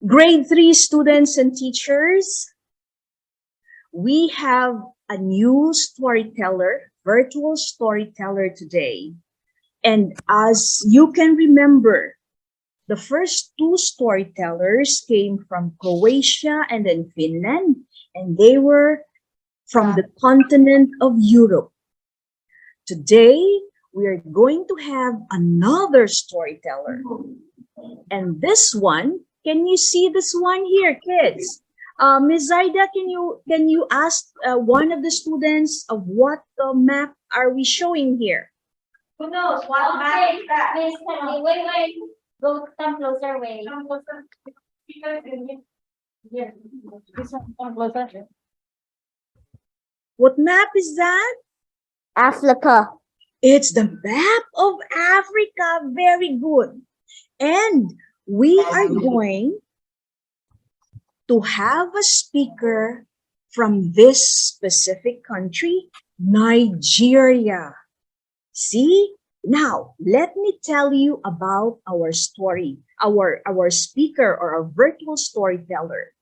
Grade 3 students and teachers, we have a new storyteller, virtual storyteller today. And as you can remember, the first two storytellers came from Croatia and then Finland, and they were from the continent of Europe. Today, we are going to have another storyteller. And this one, can you see this one here, kids? Ms. Zaida, can you ask one of the students of what map are we showing here? Who knows what map is that? Miss Kelly, wait. Go come closer, wait. Come closer. Yeah. This one, come closer. What map is that? Africa. It's the map of Africa. Very good. And we are going to have a speaker from this specific country, Nigeria. See? Now, let me tell you about our story, our speaker or our virtual storyteller.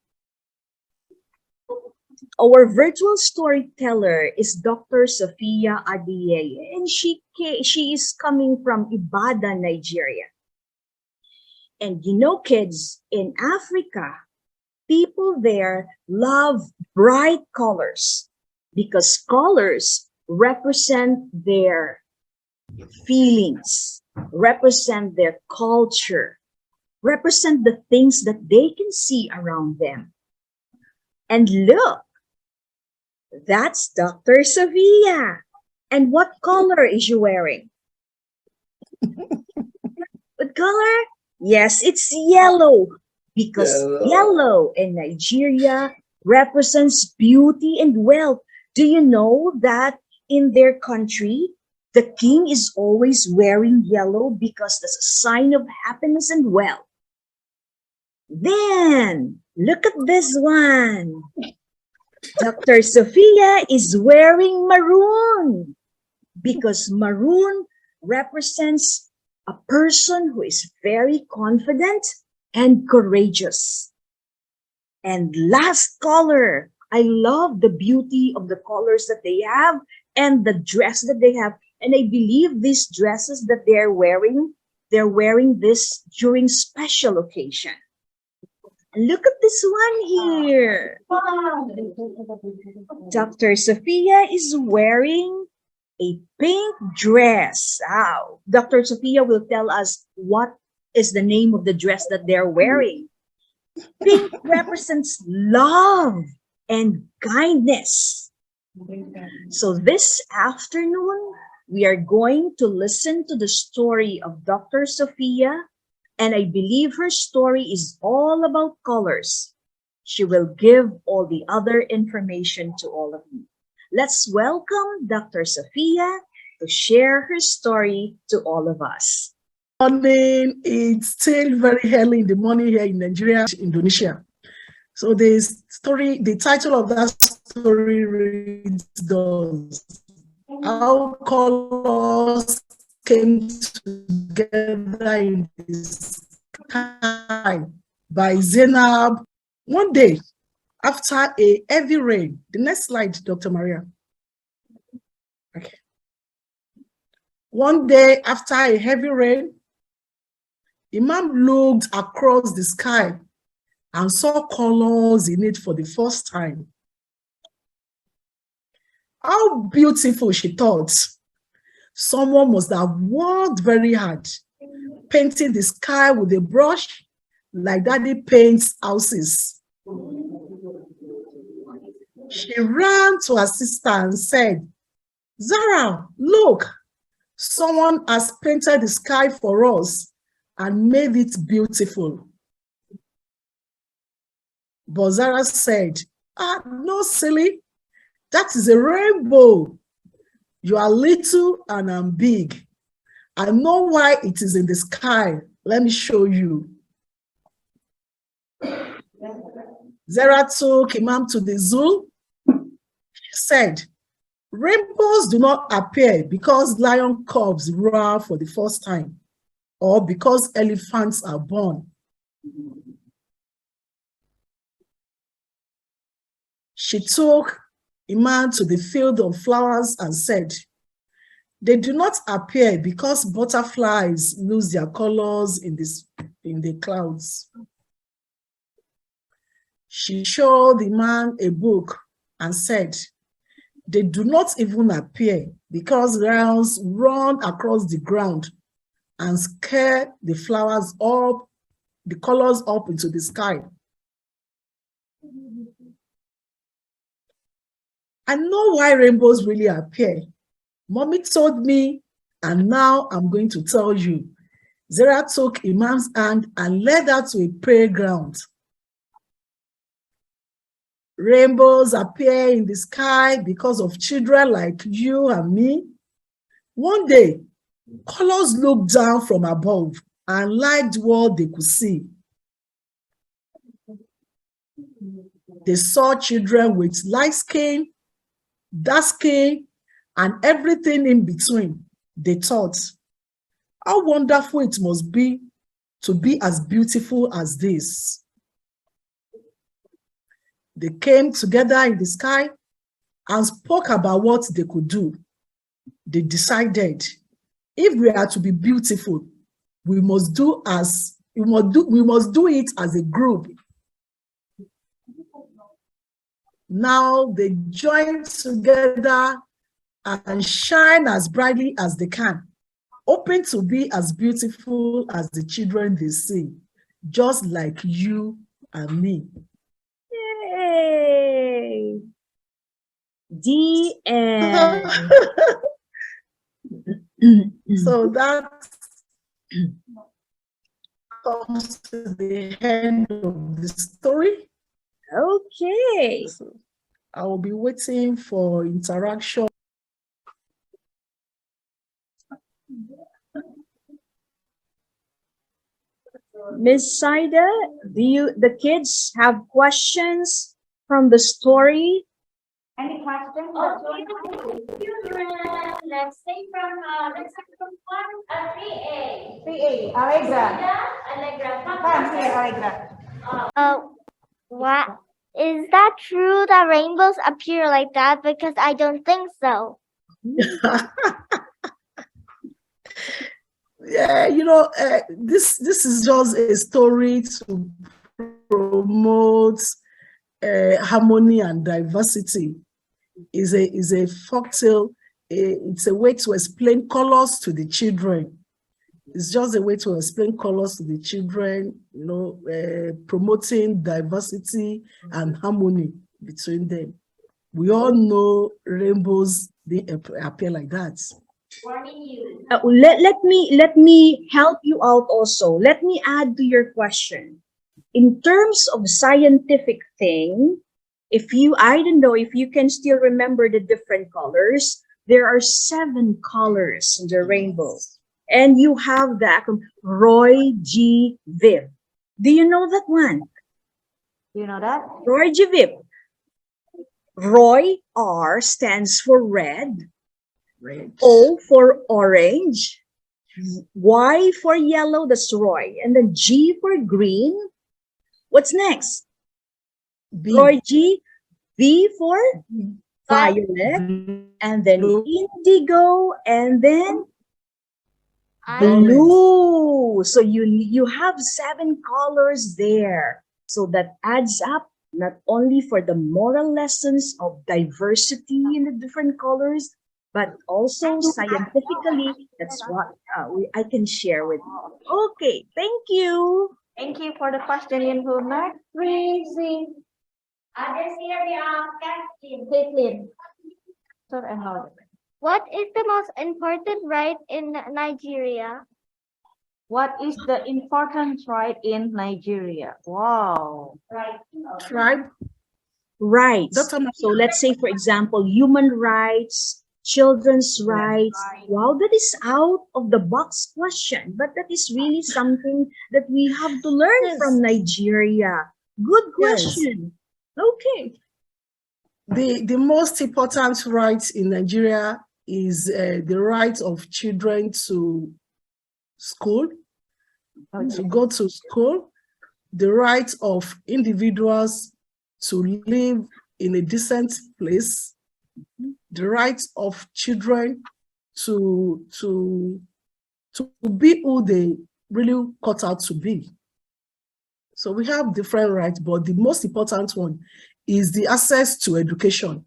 Our virtual storyteller is Dr. Sophia Adeyeye, and she is coming from Ibadan, Nigeria. And you know, kids, in Africa, people there love bright colors because colors represent their feelings, represent their culture, represent the things that they can see around them. And look, that's Dr. Sophia. And what color is she wearing? What color? Yes, it's yellow, because yellow in Nigeria represents beauty and wealth. Do you know that in their country, the king is always wearing yellow because that's a sign of happiness and wealth? Then, look at this one. Dr. Sophia is wearing maroon because maroon represents a person who is very confident and courageous. And last color, I love the beauty of the colors that they have and the dress that they have. And I believe these dresses that they're wearing this during special occasion. Look at this one here. Dr. Sophia is wearing a pink dress. Wow. Dr. Sophia will tell us what is the name of the dress that they're wearing. Pink represents love and kindness. So this afternoon, we are going to listen to the story of Dr. Sophia, and I believe her story is all about colors. She will give all the other information to all of you. Let's welcome Dr. Sophia to share her story to all of us. Morning. It's still very early in the morning here in Nigeria, Indonesia. So the title of that story reads thus: How Colors Came Together in the Sky by Zainab. One day, after a heavy rain, the next slide, Dr. Maria. Okay. One day, after a heavy rain, Imam looked across the sky and saw colors in it for the first time. How beautiful, she thought. Someone must have worked very hard, painting the sky with a brush like Daddy paints houses. She ran to her sister and said, Zara, look, someone has painted the sky for us and made it beautiful. But Zara said, no, silly, that is a rainbow. You are little and I'm big. I know why it is in the sky. Let me show you. Zara took Imam to the zoo. She said, rainbows do not appear because lion cubs roar for the first time or because elephants are born. She took Iman to the field of flowers and said, "They do not appear because butterflies lose their colors in the clouds." She showed the man a book and said, "They do not even appear because rails run across the ground and scare the flowers up, the colors up into the sky." I know why rainbows really appear. Mommy told me, and now I'm going to tell you. Zara took Iman's hand and led her to a playground. Rainbows appear in the sky because of children like you and me. One day, colors looked down from above and liked what they could see. They saw children with light skin, dark skin, and everything in between. They thought, how wonderful it must be to be as beautiful as this. They came together in the sky and spoke about what they could do. They decided, if we are to be beautiful, we must do it as a group. Now they join together and shine as brightly as they can, hoping to be as beautiful as the children they see, just like you and me. Yay! The end. So that comes to the end of the story. Okay. So I will be waiting for interaction. Miss Saida, the kids have questions from the story? Any questions? Okay, children. Let's say from 3A. 3A, Allegra. Allegra. Come here, Allegra. What is that true that rainbows appear like that? Because I don't think so. Yeah, this is just a story to promote harmony and diversity. Is a folktale. It's a way to explain colors to the children. It's just a way to explain colors to the children, promoting diversity and harmony between them. We all know rainbows, they appear like that. Let me help you out also. Let me add to your question. In terms of scientific thing, I don't know if you can still remember the different colors. There are 7 colors in the rainbow. And you have the acronym Roy G. Viv. Do you know that one? You know that? Roy G. Viv. Roy, R stands for red. O for orange. Y for yellow, that's Roy. And then G for green. What's next? B. Roy G. V for violet. And then indigo. And then blue. So you have 7 colors there. So that adds up not only for the moral lessons of diversity in the different colors, but also scientifically, that's what I can share with you. Okay, thank you. Thank you for the question, Yunho. Next, please. Others here, we are Kathleen. Caitlin. Sir and Laura. What is the most important rite in Nigeria? What is the important rite in Nigeria? Wow. Right. Tribe. Rights. So let's say, for example, human rights, children's rights. Wow, that is out of the box question, but that is really something that we have to learn from Nigeria. Good question. Okay. The most important right in Nigeria is the right of children to school, to go to school, the right of individuals to live in a decent place, the rights of children to be who they really cut out to be. So we have different rights, but the most important one is the access to education.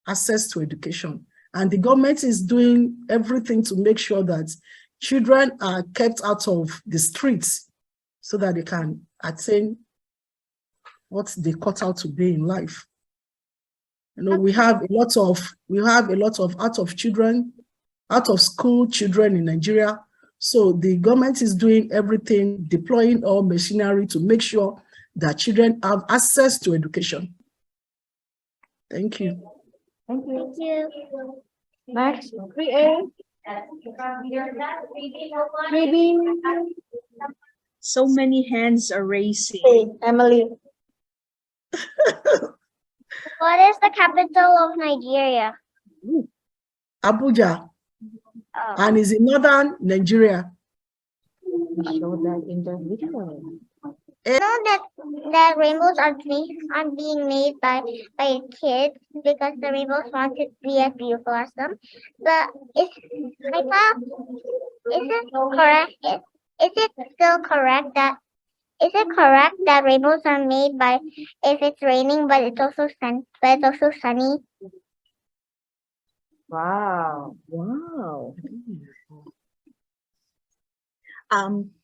Access to education. And the government is doing everything to make sure that children are kept out of the streets so that they can attain what they cut out to be in life. You know, we have a lot of out of school children in Nigeria. So the government is doing everything, deploying all machinery to make sure that children have access to education. Thank you. Thank you. Thank you. Next, 3A. Reading. So many hands are raising. Hey, Emily. What is the capital of Nigeria? Abuja, Oh. and is in northern Nigeria. Show that in the video. I know that rainbows are being made by kids because the rainbows want to be as beautiful as them. But is it correct? Is it still correct that rainbows are made by if it's raining but it's also sunny? Wow. Wow.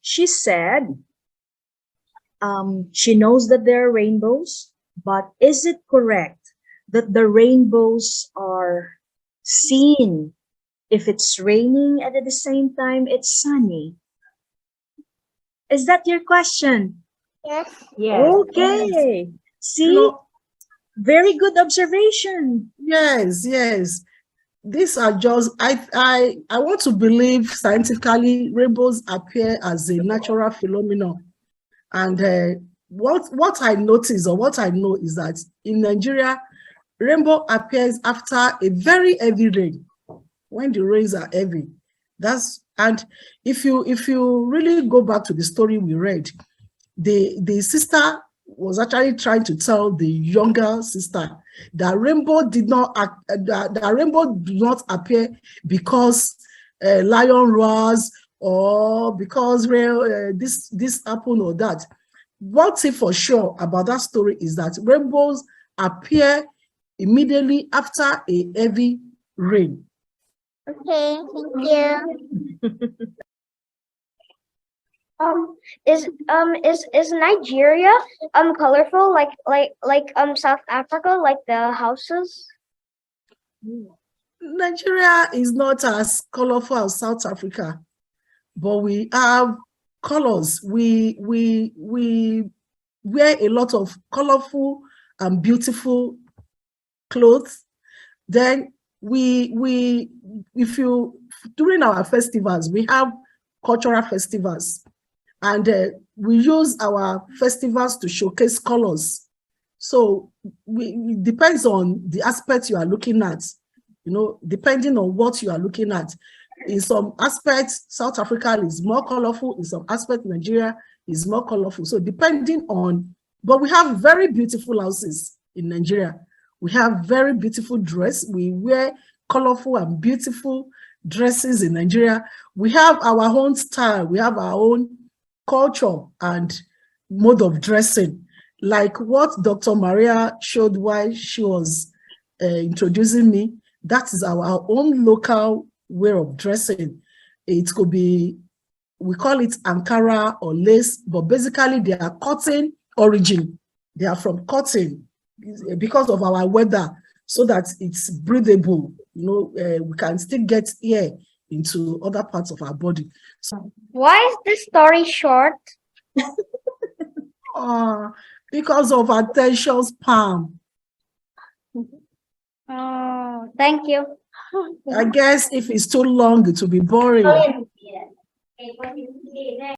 She said she knows that there are rainbows, but is it correct that the rainbows are seen if it's raining and at the same time it's sunny? Is that your question? Yes. Yes. Okay. See, You know, very good observation. yes. These are just, I want to believe scientifically rainbows appear as a natural phenomenon. And what I notice or what I know is that in Nigeria, rainbow appears after a very heavy rain, when the rains are heavy. And if you really go back to the story we read, the sister was actually trying to tell the younger sister that rainbow do not appear because lion roars or because this happened or that. One thing for sure about that story is that rainbows appear immediately after a heavy rain. Okay. Thank you. Is Nigeria colorful like South Africa, like the houses? Nigeria is not as colorful as South Africa, but we have colors. We wear a lot of colorful and beautiful clothes. Then during our festivals, we have cultural festivals, and we use our festivals to showcase colors. So it depends on the aspect you are looking at, depending on what you are looking at. In some aspects, South Africa is more colorful. In some aspects, Nigeria is more colorful. So but we have very beautiful houses in Nigeria. We have very beautiful dress. We wear colorful and beautiful dresses in Nigeria. We have our own style. We have our own culture and mode of dressing. Like what Dr. Maria showed while she was introducing me, that is our own local way of dressing. It could be, we call it Ankara or lace, but basically they are cotton origin. They are from cotton because of our weather, so that it's breathable. We can still get air into other parts of our body. So, Why is this story short? because of attention span. Oh, thank you. I guess if it's too long, it will be boring.